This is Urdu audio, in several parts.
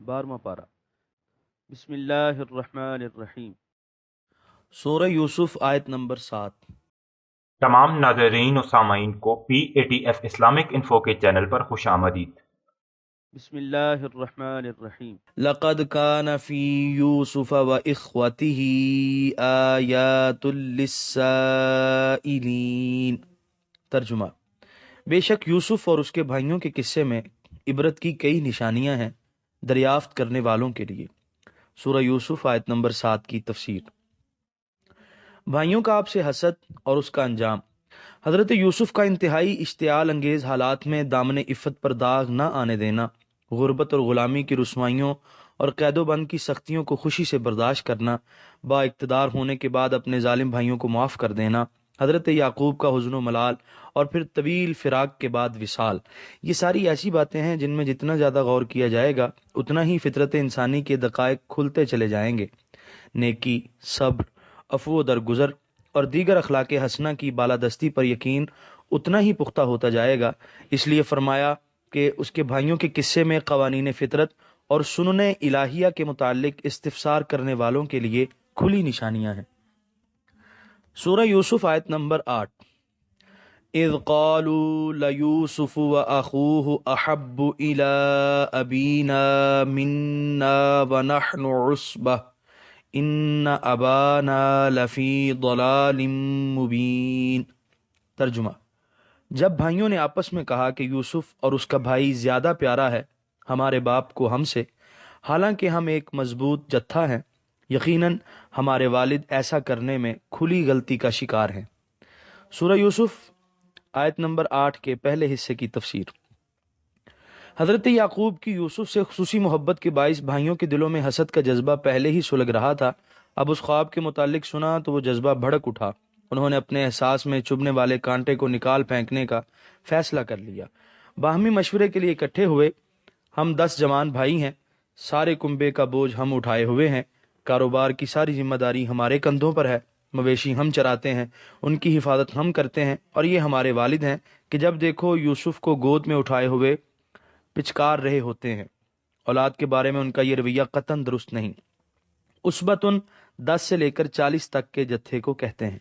12واں پارہ۔ بسم اللہ الرحمن الرحیم۔ سورہ یوسف آیت نمبر 7۔ تمام ناظرین و سامعین کو PATF اسلامک انفو کے چینل پر خوش آمدید۔ بسم اللہ الرحمن الرحیم۔ لقد كان في يوسف وإخوته آیات للسائلین۔ ترجمہ: بے شک یوسف اور اس کے بھائیوں کے قصے میں عبرت کی کئی نشانیاں ہیں دریافت کرنے والوں کے لیے۔ سورہ یوسف آیت نمبر 7 کی تفسیر۔ بھائیوں کا آپ سے حسد اور اس کا انجام۔ حضرت یوسف کا انتہائی اشتعال انگیز حالات میں دامن عفت پر داغ نہ آنے دینا، غربت اور غلامی کی رسوائیوں اور قید و بند کی سختیوں کو خوشی سے برداشت کرنا، با اقتدار ہونے کے بعد اپنے ظالم بھائیوں کو معاف کر دینا، حضرت یعقوب کا حزن و ملال اور پھر طویل فراق کے بعد وصال، یہ ساری ایسی باتیں ہیں جن میں جتنا زیادہ غور کیا جائے گا اتنا ہی فطرت انسانی کے دقائق کھلتے چلے جائیں گے۔ نیکی، صبر، عفو و درگزر اور دیگر اخلاق حسنہ کی بالادستی پر یقین اتنا ہی پختہ ہوتا جائے گا۔ اس لیے فرمایا کہ اس کے بھائیوں کے قصے میں قوانین فطرت اور سنن الہیہ کے متعلق استفسار کرنے والوں کے لیے کھلی نشانیاں ہیں۔ سورہ یوسف آیت نمبر 8۔ اذ قالوا لیوسف واخوہ احب الی ابینا منا ونحن عصبہ ان ابانا لفی ضلال مبین۔ ترجمہ: جب بھائیوں نے آپس میں کہا کہ یوسف اور اس کا بھائی زیادہ پیارا ہے ہمارے باپ کو ہم سے، حالانکہ ہم ایک مضبوط جتھا ہیں، یقیناً ہمارے والد ایسا کرنے میں کھلی غلطی کا شکار ہیں۔ سورہ یوسف آیت نمبر 8 کے پہلے حصے کی تفسیر۔ حضرت یعقوب کی یوسف سے خصوصی محبت کے باعث بھائیوں کے دلوں میں حسد کا جذبہ پہلے ہی سلگ رہا تھا۔ اب اس خواب کے متعلق سنا تو وہ جذبہ بھڑک اٹھا۔ انہوں نے اپنے احساس میں چبھنے والے کانٹے کو نکال پھینکنے کا فیصلہ کر لیا۔ باہمی مشورے کے لیے اکٹھے ہوئے۔ ہم 10 جوان بھائی ہیں، سارے کنبے کا بوجھ ہم اٹھائے ہوئے ہیں، کاروبار کی ساری ذمہ داری ہمارے کندھوں پر ہے، مویشی ہم چراتے ہیں، ان کی حفاظت ہم کرتے ہیں، اور یہ ہمارے والد ہیں کہ جب دیکھو یوسف کو گود میں اٹھائے ہوئے پچکار رہے ہوتے ہیں۔ اولاد کے بارے میں ان کا یہ رویہ قطعاً درست نہیں۔ اسبتن 10 سے لے کر 40 تک کے جتھے کو کہتے ہیں۔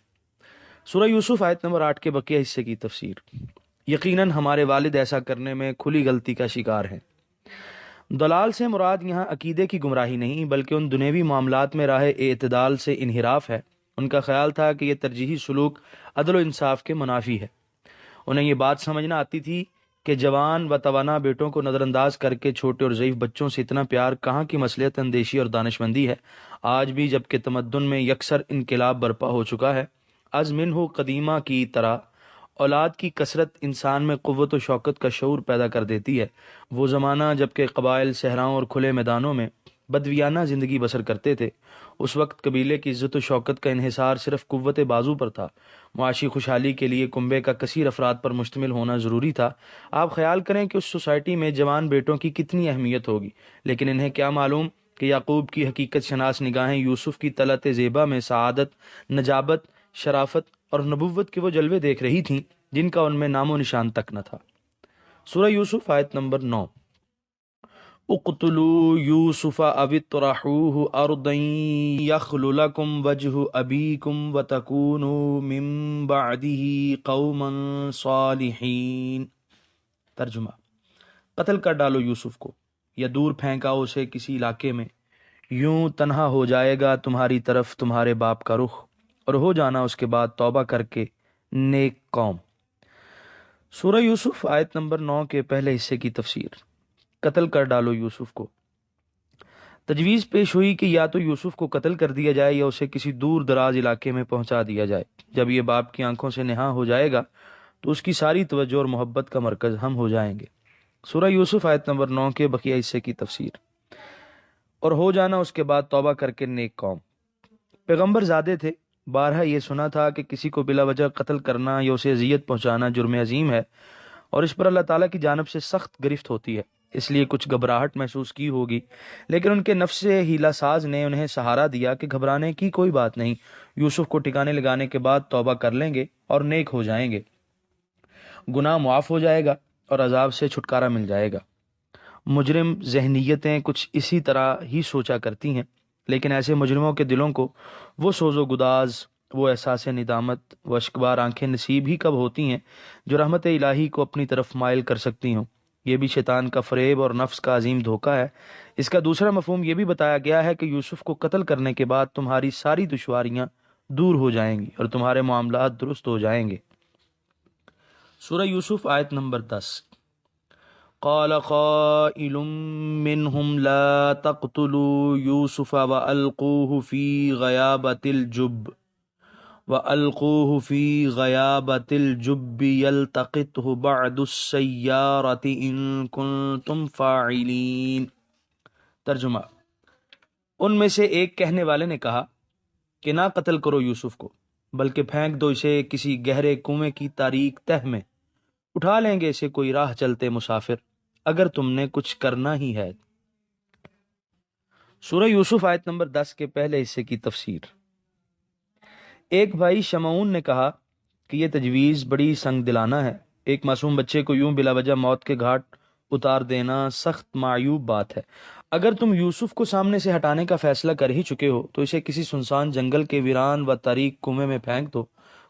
سورہ یوسف آیت نمبر 8 کے بقیہ حصے کی تفسیر۔ یقیناً ہمارے والد ایسا کرنے میں کھلی غلطی کا شکار ہیں۔ دلال سے مراد یہاں عقیدے کی گمراہی نہیں بلکہ ان دنیوی معاملات میں راہ اعتدال سے انحراف ہے۔ ان کا خیال تھا کہ یہ ترجیحی سلوک عدل و انصاف کے منافی ہے۔ انہیں یہ بات سمجھنا آتی تھی کہ جوان و توانا بیٹوں کو نظر انداز کر کے چھوٹے اور ضعیف بچوں سے اتنا پیار کہاں کی مصلحت اندیشی اور دانشمندی ہے۔ آج بھی جبکہ تمدن میں یکسر انقلاب برپا ہو چکا ہے، از منہ قدیمہ کی طرح اولاد کی کثرت انسان میں قوت و شوکت کا شعور پیدا کر دیتی ہے۔ وہ زمانہ جبکہ قبائل صحراؤں اور کھلے میدانوں میں بدویانہ زندگی بسر کرتے تھے، اس وقت قبیلے کی عزت و شوکت کا انحصار صرف قوت بازو پر تھا۔ معاشی خوشحالی کے لیے کنبے کا کثیر افراد پر مشتمل ہونا ضروری تھا۔ آپ خیال کریں کہ اس سوسائٹی میں جوان بیٹوں کی کتنی اہمیت ہوگی، لیکن انہیں کیا معلوم کہ یعقوب کی حقیقت شناس نگاہیں یوسف کی طلعت زیبا میں سعادت، نجابت، شرافت اور نبوت کے وہ جلوے دیکھ رہی تھیں جن کا ان میں نام و نشان تک نہ تھا۔ سورہ یوسف آیت نمبر 9۔ اقتلوا یوسف او اطرحوه ارضا یخل لکم وجہ ابیکم وتکونوا من بعدہ قوما صالحین۔ ترجمہ: قتل کر ڈالو یوسف کو یا دور پھینکاؤ اسے کسی علاقے میں، یوں تنہا ہو جائے گا تمہاری طرف تمہارے باپ کا رخ، اور ہو جانا اس کے بعد توبہ کر کے نیک قوم۔ سورہ یوسف آیت نمبر 9 کے پہلے حصے کی تفسیر۔ قتل کر ڈالو یوسف کو۔ تجویز پیش ہوئی کہ یا تو یوسف کو قتل کر دیا جائے یا اسے کسی دور دراز علاقے میں پہنچا دیا جائے۔ جب یہ باپ کی آنکھوں سے نہاں ہو جائے گا تو اس کی ساری توجہ اور محبت کا مرکز ہم ہو جائیں گے۔ سورہ یوسف آیت نمبر 9 کے بقیہ حصے کی تفسیر۔ اور ہو جانا اس کے بعد توبہ کر کے نیک قوم۔ پیغمبر زادے تھے، بارہا یہ سنا تھا کہ کسی کو بلا وجہ قتل کرنا یا اسے اذیت پہنچانا جرم عظیم ہے، اور اس پر اللہ تعالیٰ کی جانب سے سخت گرفت ہوتی ہے۔ اس لیے کچھ گھبراہٹ محسوس کی ہوگی، لیکن ان کے نفس ہیلا ساز نے انہیں سہارا دیا کہ گھبرانے کی کوئی بات نہیں، یوسف کو ٹھکانے لگانے کے بعد توبہ کر لیں گے اور نیک ہو جائیں گے، گناہ معاف ہو جائے گا اور عذاب سے چھٹکارا مل جائے گا۔ مجرم ذہنیتیں کچھ اسی طرح ہی سوچا کرتی ہیں، لیکن ایسے مجرموں کے دلوں کو وہ سوز و گداز، وہ احساس ندامت، وہ اشکبار آنکھیں نصیب ہی کب ہوتی ہیں جو رحمت الہی کو اپنی طرف مائل کر سکتی ہوں۔ یہ بھی شیطان کا فریب اور نفس کا عظیم دھوکہ ہے۔ اس کا دوسرا مفہوم یہ بھی بتایا گیا ہے کہ یوسف کو قتل کرنے کے بعد تمہاری ساری دشواریاں دور ہو جائیں گی اور تمہارے معاملات درست ہو جائیں گے۔ سورہ یوسف آیت نمبر 10۔ قال قائل منهم لا تقتلوا يوسف وألقوه في غيابة الجب يلتقطه بعض السيارة إن كنتم فاعلين۔ ترجمہ، ان میں سے ایک کہنے والے نے کہا کہ نہ قتل کرو یوسف کو، بلکہ پھینک دو اسے کسی گہرے کنویں کی تاریک تہ میں، اٹھا لیں گے اسے کوئی راہ چلتے مسافر، اگر تم نے کچھ کرنا ہی ہے۔ سورہ یوسف آیت نمبر 10 کے پہلے حصے کی تفسیر۔ ایک بھائی شمعون نے کہا کہ یہ تجویز بڑی سنگ دلانہ ہے، ایک معصوم بچے کو یوں بلا وجہ موت کے گھاٹ اتار دینا سخت معیوب بات ہے۔ اگر تم یوسف کو سامنے سے ہٹانے کا فیصلہ کر ہی چکے ہو تو اسے کسی سنسان جنگل کے ویران و تاریک کنویں میں پھینک دو،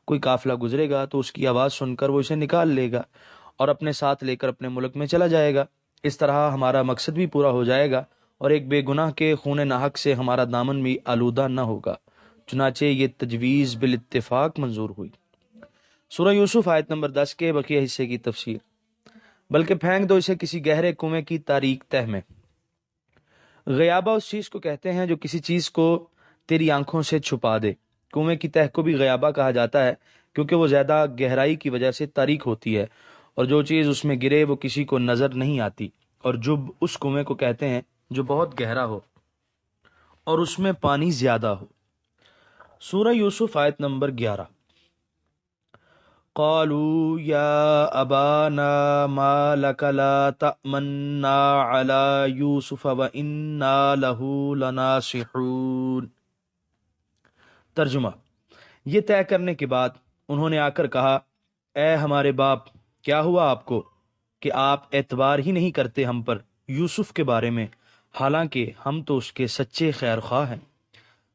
کوئی قافلہ گزرے گا تو اس کی آواز سن کر وہ اسے نکال لے گا اور اپنے ساتھ لے کر اپنے ملک میں چلا جائے گا۔ اس طرح ہمارا مقصد بھی پورا ہو جائے گا اور ایک بے گناہ کے خون ناحق سے ہمارا دامن بھی آلودہ نہ ہوگا۔ چنانچہ یہ تجویز بالاتفاق منظور ہوئی۔ سورہ یوسف آیت نمبر 10 کے بقیہ حصے کی تفسیر۔ بلکہ پھینک دو اسے کسی گہرے کنویں کی تاریک تہ میں۔ غیابہ اس چیز کو کہتے ہیں جو کسی چیز کو تیری آنکھوں سے چھپا دے۔ کنویں کی تہ کو بھی غیابہ کہا جاتا ہے کیونکہ وہ زیادہ گہرائی کی وجہ سے تاریک ہوتی ہے اور جو چیز اس میں گرے وہ کسی کو نظر نہیں آتی، اور جب اس کنویں کو کہتے ہیں جو بہت گہرا ہو اور اس میں پانی زیادہ ہو۔ سورہ یوسف آیت نمبر 11۔ قالوا یا ابانا ما لک لا تأمنا علی یوسف وإنا له لناصحون۔ ترجمہ، یہ طے کرنے کے بعد انہوں نے آ کر کہا، اے ہمارے باپ، کیا ہوا آپ کو کہ آپ اعتبار ہی نہیں کرتے ہم پر یوسف کے بارے میں، حالانکہ ہم تو اس کے سچے خیر خواہ ہیں۔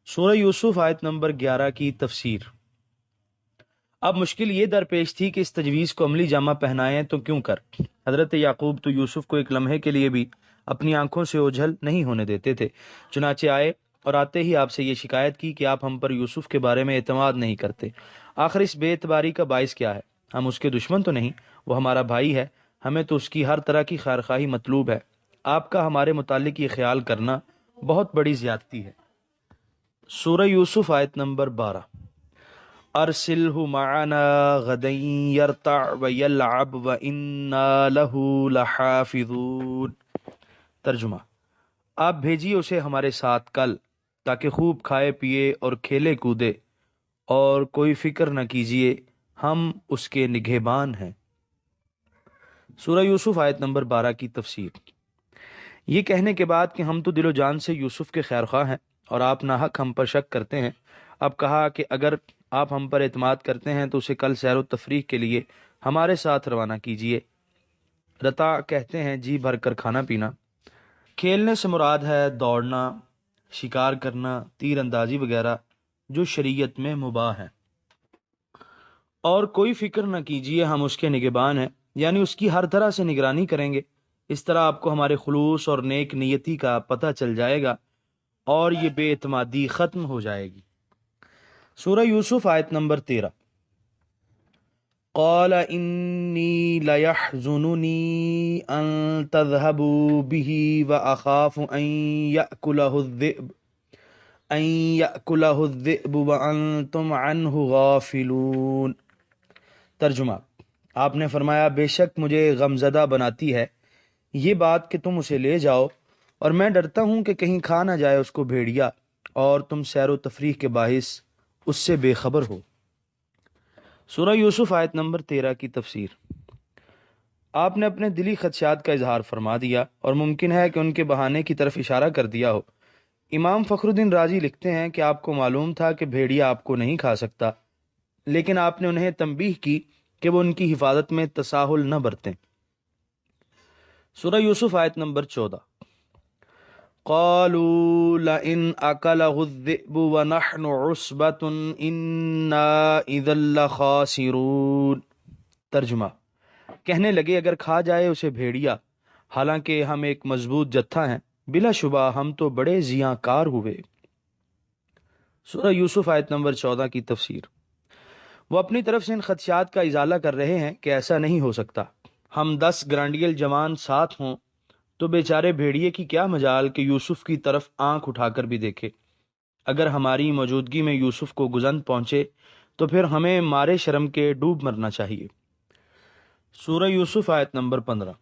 سورہ یوسف آیت نمبر 11 کی تفسیر۔ اب مشکل یہ درپیش تھی کہ اس تجویز کو عملی جامہ پہنائیں تو کیوں کر۔ حضرت یعقوب تو یوسف کو ایک لمحے کے لیے بھی اپنی آنکھوں سے اوجھل نہیں ہونے دیتے تھے، چنانچہ آئے اور آتے ہی آپ سے یہ شکایت کی کہ آپ ہم پر یوسف کے بارے میں اعتماد نہیں کرتے۔ آخر اس بے اعتباری کا باعث کیا ہے؟ ہم اس کے دشمن تو نہیں، وہ ہمارا بھائی ہے، ہمیں تو اس کی ہر طرح کی خیرخواہی مطلوب ہے۔ آپ کا ہمارے متعلق یہ خیال کرنا بہت بڑی زیادتی ہے۔ سورہ یوسف آیت نمبر 12۔ ارسلہ معنا غدا یرتع ویلعب وانا لہ لحافظون۔ ترجمہ، آپ بھیجیے اسے ہمارے ساتھ کل تاکہ خوب کھائے پیے اور کھیلے کودے، اور کوئی فکر نہ کیجیے، ہم اس کے نگہبان ہیں۔ سورہ یوسف آیت نمبر 12 کی تفسیر۔ یہ کہنے کے بعد کہ ہم تو دل و جان سے یوسف کے خیر خواہ ہیں اور آپ ناحق ہم پر شک کرتے ہیں، اب کہا کہ اگر آپ ہم پر اعتماد کرتے ہیں تو اسے کل سیر و تفریح کے لیے ہمارے ساتھ روانہ کیجیے۔ رتا کہتے ہیں جی بھر کر کھانا پینا۔ کھیلنے سے مراد ہے دوڑنا، شکار کرنا، تیر اندازی وغیرہ جو شریعت میں مباح ہیں۔ اور کوئی فکر نہ کیجیے، ہم اس کے نگہبان ہیں، یعنی اس کی ہر طرح سے نگرانی کریں گے۔ اس طرح آپ کو ہمارے خلوص اور نیک نیتی کا پتہ چل جائے گا اور یہ بے اعتمادی ختم ہو جائے گی۔ سورہ یوسف آیت نمبر 13۔ قال انی لیحزننی ان تذهبوا به واخاف ان یأکلہ الذئب وانتم عنہ غافلون۔ ترجمہ، آپ نے فرمایا بے شک مجھے غمزدہ بناتی ہے یہ بات کہ تم اسے لے جاؤ، اور میں ڈرتا ہوں کہ کہیں کھا نہ جائے اس کو بھیڑیا، اور تم سیر و تفریح کے باعث اس سے بے خبر ہو۔ سورہ یوسف آیت نمبر 13 کی تفسیر۔ آپ نے اپنے دلی خدشات کا اظہار فرما دیا اور ممکن ہے کہ ان کے بہانے کی طرف اشارہ کر دیا ہو۔ امام فخر الدین رازی لکھتے ہیں کہ آپ کو معلوم تھا کہ بھیڑیا آپ کو نہیں کھا سکتا، لیکن آپ نے انہیں تنبیہ کی کہ وہ ان کی حفاظت میں تساہل نہ برتیں۔ سورہ یوسف آیت نمبر 14۔ قالوا لئن أكله الذئب ونحن عصبة إنا إذا لخاسرون۔ ترجمہ، کہنے لگے اگر کھا جائے اسے بھیڑیا حالانکہ ہم ایک مضبوط جتھا ہیں، بلا شبہ ہم تو بڑے زیاں کار ہوئے۔ سورہ یوسف آیت نمبر 14 کی تفسیر۔ وہ اپنی طرف سے ان خدشات کا ازالہ کر رہے ہیں کہ ایسا نہیں ہو سکتا، ہم 10 گرانڈیل جوان ساتھ ہوں تو بیچارے بھیڑیے کی کیا مجال کہ یوسف کی طرف آنکھ اٹھا کر بھی دیکھے۔ اگر ہماری موجودگی میں یوسف کو گزند پہنچے تو پھر ہمیں مارے شرم کے ڈوب مرنا چاہیے۔ سورہ یوسف آیت نمبر 15۔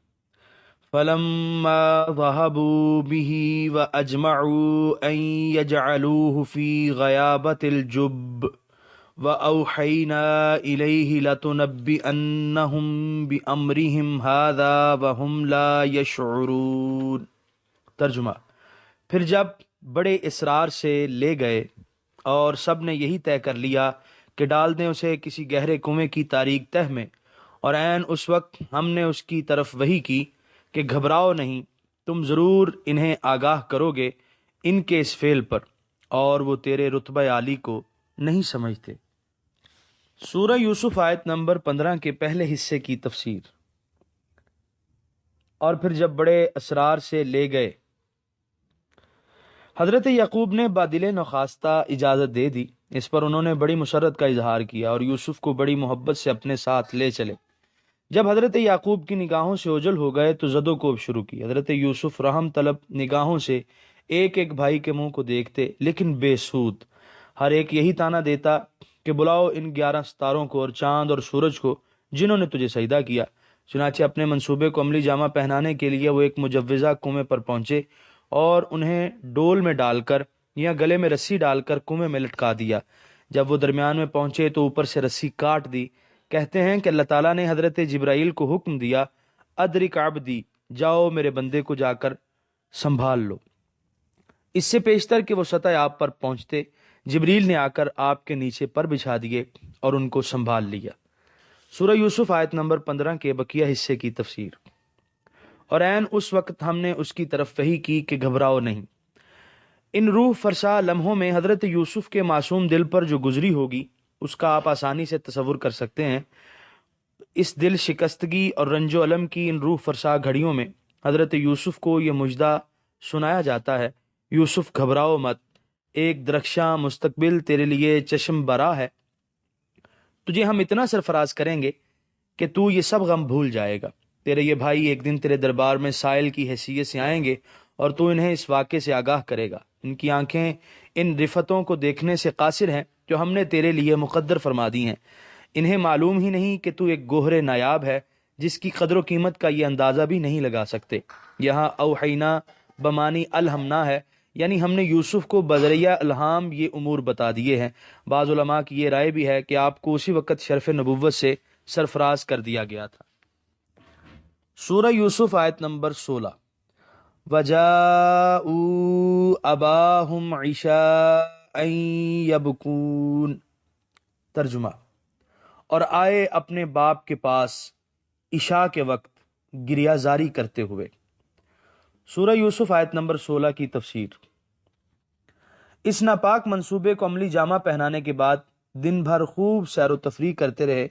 فَلَمَّا ذَهَبُوا بِهِ وَأَجْمَعُوا أَن يَجْعَلُوهُ فِي غَيَابَةِ الْجُبِّ وَأَوْحَيْنَا إِلَيْهِ لَتُنَبِّئَنَّهُم بِأَمْرِهِمْ هَذَا وَهُمْ لَا يَشْعُرُونَ۔ ترجمہ، پھر جب بڑے اصرار سے لے گئے اور سب نے یہی طے کر لیا کہ ڈال دیں اسے کسی گہرے کنویں کی تاریک تہ میں، اور عین اس وقت ہم نے اس کی طرف وحی کی کہ گھبراؤ نہیں، تم ضرور انہیں آگاہ کرو گے ان کے اس فعل پر، اور وہ تیرے رتبہ عالی کو نہیں سمجھتے۔ سورہ یوسف آیت نمبر 15 کے پہلے حصے کی تفسیر۔ اور پھر جب بڑے اسرار سے لے گئے، حضرت یعقوب نے بادل نخواستہ اجازت دے دی، اس پر انہوں نے بڑی مسرت کا اظہار کیا اور یوسف کو بڑی محبت سے اپنے ساتھ لے چلے۔ جب حضرت یعقوب کی نگاہوں سے اوجھل ہو گئے تو زد و کوب شروع کی۔ حضرت یوسف رحم طلب نگاہوں سے ایک ایک بھائی کے منہ کو دیکھتے، لیکن بے سود۔ ہر ایک یہی طعنہ دیتا کہ بلاؤ ان 11 ستاروں کو اور چاند اور سورج کو جنہوں نے تجھے سجدہ کیا۔ چنانچہ اپنے منصوبے کو عملی جامہ پہنانے کے لیے وہ ایک مجوزہ کنویں پر پہنچے اور انہیں ڈول میں ڈال کر یا گلے میں رسی ڈال کر کنویں میں لٹکا دیا۔ جب وہ درمیان میں پہنچے تو اوپر سے رسی کاٹ دی۔ کہتے ہیں کہ اللہ تعالیٰ نے حضرت جبرائیل کو حکم دیا، ادرک عبدی، جاؤ میرے بندے کو جا کر سنبھال لو۔ اس سے پیشتر کہ وہ سطح آپ پر پہنچتے، جبریل نے آ کر آپ کے نیچے پر بچھا دیے اور ان کو سنبھال لیا۔ سورہ یوسف آیت نمبر 15 کے بقیہ حصے کی تفسیر۔ اور عین اس وقت ہم نے اس کی طرف وحی کی کہ گھبراؤ نہیں۔ ان روح فرسا لمحوں میں حضرت یوسف کے معصوم دل پر جو گزری ہوگی اس کا آپ آسانی سے تصور کر سکتے ہیں۔ اس دل شکستگی اور رنج و الم کی ان روح فرسا گھڑیوں میں حضرت یوسف کو یہ مژدہ سنایا جاتا ہے، یوسف گھبراؤ مت، ایک درخشاں مستقبل تیرے لیے چشم برا ہے۔ تجھے ہم اتنا سرفراز کریں گے کہ تو یہ سب غم بھول جائے گا۔ تیرے یہ بھائی ایک دن تیرے دربار میں سائل کی حیثیت سے آئیں گے اور تو انہیں اس واقعے سے آگاہ کرے گا۔ ان کی آنکھیں ان رفتوں کو دیکھنے سے قاصر ہیں جو ہم نے تیرے لیے مقدر فرما دی ہیں۔ انہیں معلوم ہی نہیں کہ تو ایک گوہر نایاب ہے جس کی قدر و قیمت کا یہ اندازہ بھی نہیں لگا سکتے۔ یہاں اوحینا بمانی الہمنا ہے، یعنی ہم نے یوسف کو بذریعہ الہام یہ امور بتا دیے ہیں۔ بعض علماء کی یہ رائے بھی ہے کہ آپ کو اسی وقت شرف نبوت سے سرفراز کر دیا گیا تھا۔ سورہ یوسف آیت نمبر 16۔ وَجَاءُوا أَبَاهُمْ عِشَاءً يَبْكُونَ۔ ترجمہ، اور آئے اپنے باپ کے پاس عشاء کے وقت گریہ زاری کرتے ہوئے۔ سورہ یوسف آیت نمبر 16 کی تفسیر۔ اس ناپاک منصوبے کو عملی جامہ پہنانے کے بعد دن بھر خوب سیر و تفریح کرتے رہے،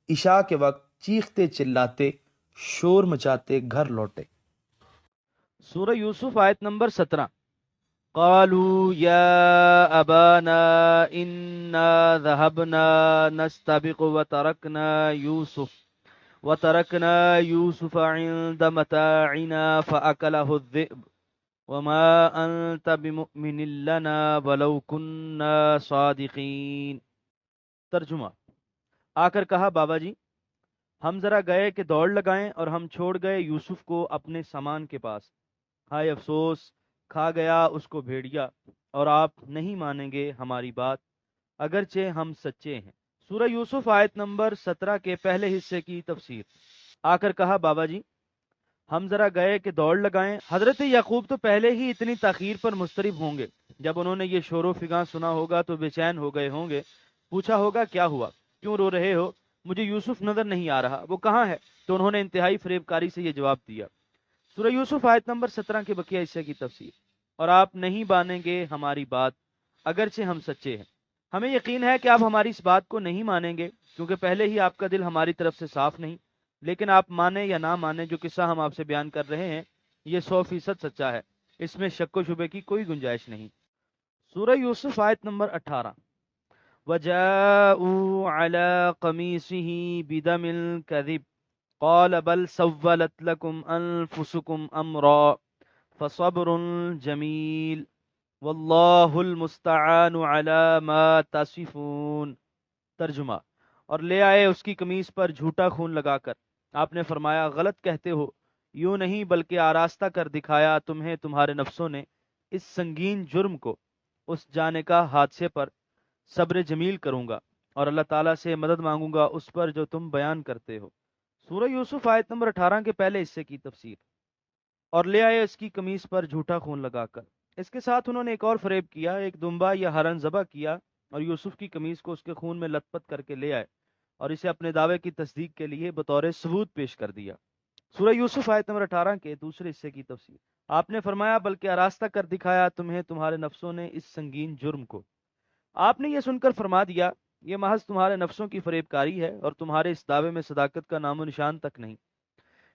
عشاء کے وقت چیختے چلاتے شور مچاتے گھر لوٹے۔ سورہ یوسف آیت نمبر 17۔ قالوا یا ابانا انا ذهبنا نستبق وتركنا يوسف عند متاعنا فأكله الذئب وما أنت بمؤمن لنا ولو كنا صادقين۔ ترجمہ، آ کر کہا بابا جی ہم ذرا گئے کہ دوڑ لگائیں اور ہم چھوڑ گئے یوسف کو اپنے سامان کے پاس، ہائے افسوس کھا گیا اس کو بھیڑیا، اور آپ نہیں مانیں گے ہماری بات اگرچہ ہم سچے ہیں۔ سورہ یوسف آیت نمبر 17 کے پہلے حصے کی تفسیر۔ آ کر کہا بابا جی ہم ذرا گئے کہ دوڑ لگائیں۔ حضرت یعقوب تو پہلے ہی اتنی تاخیر پر مضطرب ہوں گے، جب انہوں نے یہ شور و فغاں سنا ہوگا تو بے چین ہو گئے ہوں گے، پوچھا ہوگا کیا ہوا، کیوں رو رہے ہو، مجھے یوسف نظر نہیں آ رہا، وہ کہاں ہے؟ تو انہوں نے انتہائی فریب کاری سے یہ جواب دیا۔ سورہ یوسف آیت نمبر 17 کے بقیہ حصے کی تفسیر۔ اور آپ نہیں مانیں گے ہماری بات اگرچہ ہم سچے ہیں۔ ہمیں یقین ہے کہ آپ ہماری اس بات کو نہیں مانیں گے کیونکہ پہلے ہی آپ کا دل ہماری طرف سے صاف نہیں، لیکن آپ مانیں یا نہ مانیں، جو قصہ ہم آپ سے بیان کر رہے ہیں یہ 100% سچا ہے، اس میں شک و شبے کی کوئی گنجائش نہیں۔ سورہ یوسف آیت نمبر 18۔ وَجَاءُوا عَلَىٰ قَمِيصِهِ بِدَمٍ كَذِبٍ قَالَ بَلْ سَوَّلَتْ لَكُمْ أَنفُسُكُمْ أَمْرًا فَصَبْرٌ جَمِيلٌ واللہ المستعان علی ما تصفون۔ ترجمہ۔ اور لے آئے اس کی قمیص پر جھوٹا خون لگا کر، آپ نے فرمایا غلط کہتے ہو، یوں نہیں بلکہ آراستہ کر دکھایا تمہیں تمہارے نفسوں نے اس سنگین جرم کو، اس جانے کا حادثے پر صبر جمیل کروں گا اور اللہ تعالیٰ سے مدد مانگوں گا اس پر جو تم بیان کرتے ہو۔ سورہ یوسف آیت نمبر 18 کے پہلے حصے کی تفسیر۔ اور لے آئے اس کی قمیص پر جھوٹا خون لگا کر، اس کے ساتھ انہوں نے ایک اور فریب کیا، ایک دمبا یا ہرن ذبح کیا اور یوسف کی قمیص کو اس کے خون میں لت پت کر کے لے آئے اور اسے اپنے دعوے کی تصدیق کے لیے بطور ثبوت پیش کر دیا۔ سورہ یوسف آیت نمبر 18 کے دوسرے حصے کی تفسیر۔ آپ نے فرمایا بلکہ آراستہ کر دکھایا تمہیں تمہارے نفسوں نے اس سنگین جرم کو۔ آپ نے یہ سن کر فرما دیا یہ محض تمہارے نفسوں کی فریب کاری ہے اور تمہارے اس دعوے میں صداقت کا نام و نشان تک نہیں۔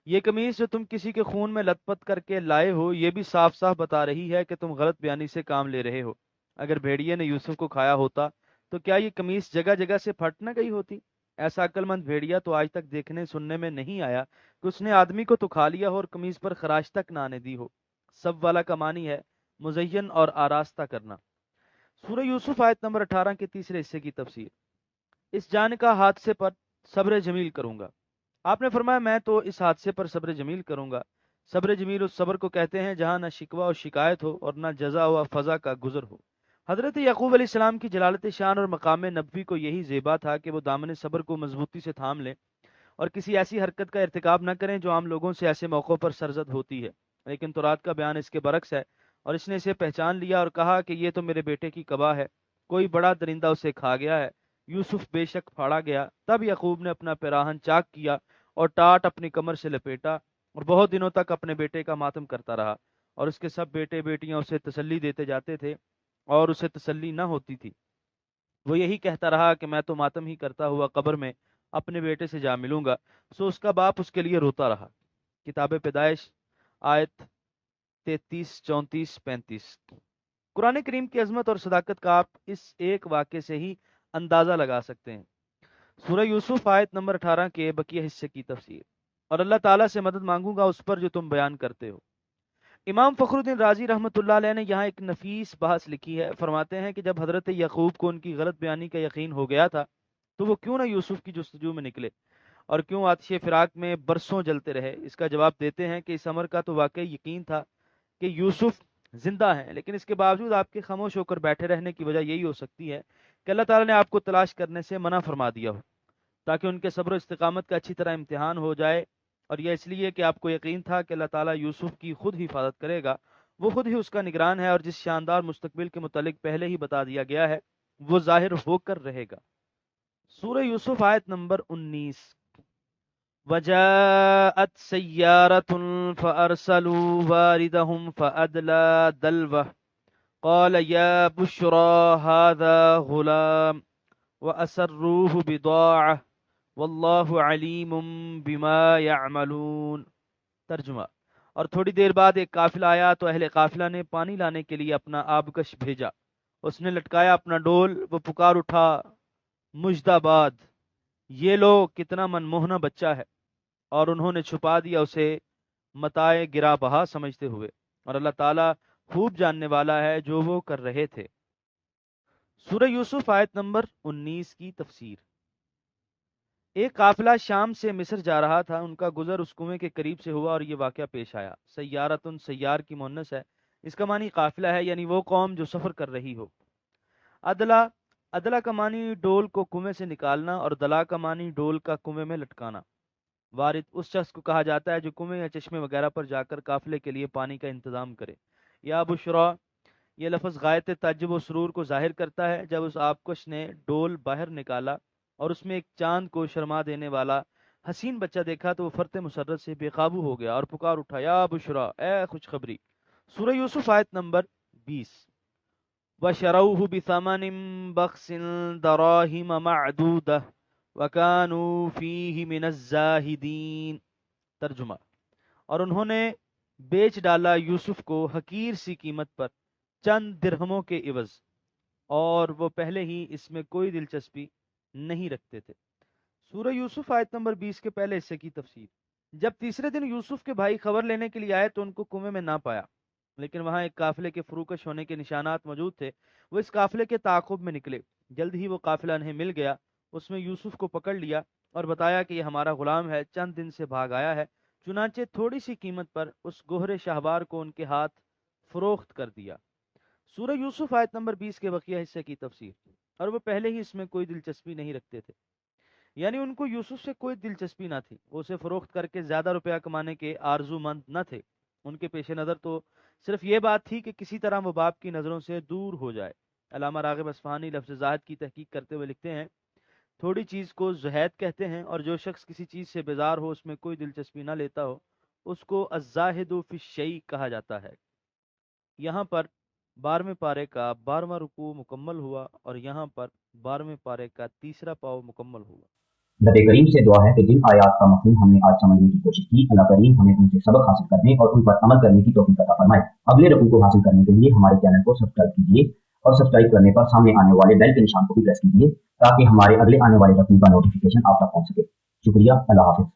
یہ قمیص جو تم کسی کے خون میں لت پت کر کے لائے ہو یہ بھی صاف صاف بتا رہی ہے کہ تم غلط بیانی سے کام لے رہے ہو۔ اگر بھیڑیے نے یوسف کو کھایا ہوتا تو کیا یہ قمیص جگہ جگہ سے پھٹ نہ گئی ہوتی؟ ایسا عقل مند بھیڑیا تو آج تک دیکھنے سننے میں نہیں آیا کہ اس نے آدمی کو تو کھا لیا ہو اور قمیص پر خراش تک نہ آنے دی ہو۔ سب والا کا معنی ہے مزین اور آراستہ کرنا۔ سورہ یوسف آیت نمبر 18 کے تیسرے حصے کی تفسیر۔ اس جان کا حادثے پر صبر جمیل کروں گا۔ آپ نے فرمایا میں تو اس حادثے پر صبر جمیل کروں گا۔ صبر جمیل اس صبر کو کہتے ہیں جہاں نہ شکوہ و شکایت ہو اور نہ جزا و فضا کا گزر ہو۔ حضرت یعقوب علیہ السلام کی جلالت شان اور مقام نبوی کو یہی زیبا تھا کہ وہ دامن صبر کو مضبوطی سے تھام لیں اور کسی ایسی حرکت کا ارتکاب نہ کریں جو عام لوگوں سے ایسے موقعوں پر سرزد ہوتی ہے، لیکن تورات کا بیان اس کے برعکس ہے اور اس نے اسے پہچان لیا اور کہا کہ یہ تو میرے بیٹے کی قبا ہے، کوئی بڑا درندہ اسے کھا گیا ہے۔ یوسف بے شک پھاڑا گیا۔ تب یعقوب نے اپنا پیراہن چاک کیا اور ٹاٹ اپنی کمر سے لپیٹا اور بہت دنوں تک اپنے بیٹے کا ماتم کرتا رہا، اور اس کے سب بیٹے بیٹیاں اسے تسلی دیتے جاتے تھے اور اسے تسلی نہ ہوتی تھی۔ وہ یہی کہتا رہا کہ میں تو ماتم ہی کرتا ہوا قبر میں اپنے بیٹے سے جا ملوں گا، سو اس کا باپ اس کے لیے روتا رہا۔ کتاب پیدائش آیت 33، 34، 35۔ قرآن کریم کی عظمت اور صداقت کا آپ اس ایک واقعے سے ہی اندازہ لگا سکتے ہیں۔ سورہ یوسف آیت نمبر 18 کے بقیہ حصے کی تفسیر۔ اور اللہ تعالیٰ سے مدد مانگوں گا اس پر جو تم بیان کرتے ہو۔ امام فخر الدین رازی رحمۃ اللہ علیہ نے یہاں ایک نفیس بحث لکھی ہے۔ فرماتے ہیں کہ جب حضرت یعقوب کو ان کی غلط بیانی کا یقین ہو گیا تھا تو وہ کیوں نہ یوسف کی جستجو میں نکلے اور کیوں آتش فراق میں برسوں جلتے رہے؟ اس کا جواب دیتے ہیں کہ اس امر کا تو واقعی یقین تھا کہ یوسف زندہ ہیں، لیکن اس کے باوجود آپ کے خاموش ہو کر بیٹھے رہنے کی وجہ یہی ہو سکتی ہے کہ اللہ تعالیٰ نے آپ کو تلاش کرنے سے منع فرما دیا ہو تاکہ ان کے صبر و استقامت کا اچھی طرح امتحان ہو جائے، اور یہ اس لیے کہ آپ کو یقین تھا کہ اللہ تعالیٰ یوسف کی خود ہی حفاظت کرے گا، وہ خود ہی اس کا نگران ہے اور جس شاندار مستقبل کے متعلق پہلے ہی بتا دیا گیا ہے وہ ظاہر ہو کر رہے گا۔ سورہ یوسف آیت نمبر 19۔ وَجَاءَتْ سَيَّارَةٌ فَأَرْسَلُوا وَارِدَهُمْ فَأَدْلَىٰ دَلْوَهُ قَالَ يَا بُشْرَىٰ هَٰذَا غُلَامٌ وَأَسَرُّوهُ بِضَاعَةً وَاللَّهُ عَلِيمٌ بِمَا يَعْمَلُونَ۔ ترجمہ۔ اور تھوڑی دیر بعد ایک قافلہ آیا تو اہل قافلہ نے پانی لانے کے لیے اپنا آبکش بھیجا، اس نے لٹکایا اپنا ڈول، وہ پکار اٹھا مجداباد، یہ لو کتنا منموہنا بچہ ہے، اور انہوں نے چھپا دیا اسے متاع گرا بہا سمجھتے ہوئے، اور اللہ تعالیٰ خوب جاننے والا ہے جو وہ کر رہے تھے۔ سورہ یوسف آیت نمبر 19 کی تفسیر۔ ایک قافلہ شام سے مصر جا رہا تھا، ان کا گزر اس کنویں کے قریب سے ہوا اور یہ واقعہ پیش آیا۔ سیارتن سیار کی مؤنث ہے، اس کا معنی قافلہ ہے، یعنی وہ قوم جو سفر کر رہی ہو۔ ادلا کا معنی ڈول کو کنویں سے نکالنا اور دلا کا معنی ڈول کا کنویں میں لٹکانا۔ وارد اس شخص کو کہا جاتا ہے جو کنویں یا چشمے وغیرہ پر جا کر قافلے کے لیے پانی کا انتظام کرے۔ یا بشرا، یہ لفظ غایت تعجب و سرور کو ظاہر کرتا ہے۔ جب اس آبکش نے ڈول باہر نکالا اور اس میں ایک چاند کو شرما دینے والا حسین بچہ دیکھا تو وہ فرط مسرت سے بے قابو ہو گیا اور پکار اٹھا، یا بشرا، اے خوشخبری۔ سورہ یوسف آیت نمبر 20۔ وَشَرَوْهُ بِثَمَنٍ بَخْسٍ دَرَاهِمَ مَعْدُودَةٍ وَكَانُوا فِيهِ مِنَ الزَّاهِدِينَ۔ ترجمہ، اور انہوں نے بیچ ڈالا یوسف کو حقیر سی قیمت پر چند درہموں کے عوض، اور وہ پہلے ہی اس میں کوئی دلچسپی نہیں رکھتے تھے۔ سورہ یوسف آیت نمبر 20 کے پہلے حصے کی تفسیر۔ جب تیسرے دن یوسف کے بھائی خبر لینے کے لیے آئے تو ان کو کنویں میں نہ پایا، لیکن وہاں ایک قافلے کے فروکش ہونے کے نشانات موجود تھے۔ وہ اس قافلے کے تعاقب میں نکلے۔ جلد ہی وہ قافلہ انہیں مل گیا۔ اس میں یوسف کو پکڑ لیا اور بتایا کہ یہ ہمارا غلام ہے، چند دن سے بھاگ آیا ہے۔ چنانچہ تھوڑی سی قیمت پر اس گوہر شاہوار کو ان کے ہاتھ فروخت کر دیا۔ سورہ یوسف آیت نمبر 20 کے بقیہ حصے کی تفسیر۔ اور وہ پہلے ہی اس میں کوئی دلچسپی نہیں رکھتے تھے، یعنی ان کو یوسف سے کوئی دلچسپی نہ تھی۔ وہ اسے فروخت کر کے زیادہ روپیہ کمانے کے آرزو مند نہ تھے۔ ان کے پیش نظر تو صرف یہ بات تھی کہ کسی طرح وہ باپ کی نظروں سے دور ہو جائے۔ علامہ راغب اصفہانی لفظ زاہد کی تحقیق کرتے ہوئے لکھتے ہیں، تھوڑی چیز کو زہد کہتے ہیں، اور جو شخص کسی چیز سے بیزار ہو، اس میں کوئی دلچسپی نہ لیتا ہو، اس کو الزاہد فی الشیء کہا جاتا ہے۔ یہاں پر 12ویں پارے کا 12واں رکوع مکمل ہوا اور یہاں پر 12ویں پارے کا تیسرا پاؤ مکمل ہوا۔ نبی کریم سے دعا ہے کہ جن آیات کا مفہوم ہم نے آج سمجھنے کی کوشش کی، اللہ کریم ہمیں ان سے سبق حاصل کرنے اور ان پر عمل کرنے کی توفیق عطا فرمائے۔ اگلے رکوع کو حاصل کرنے کے لیے ہمارے چینل کو سبسکرائب کیجیے اور سبسکرائب کرنے پر سامنے آنے والے بیل کے نشان کو بھی پریس کیجیے تاکہ ہمارے اگلے آنے والے رکوع کا نوٹیفیکیشن آپ تک پہنچ سکے۔ شکریہ، اللہ حافظ۔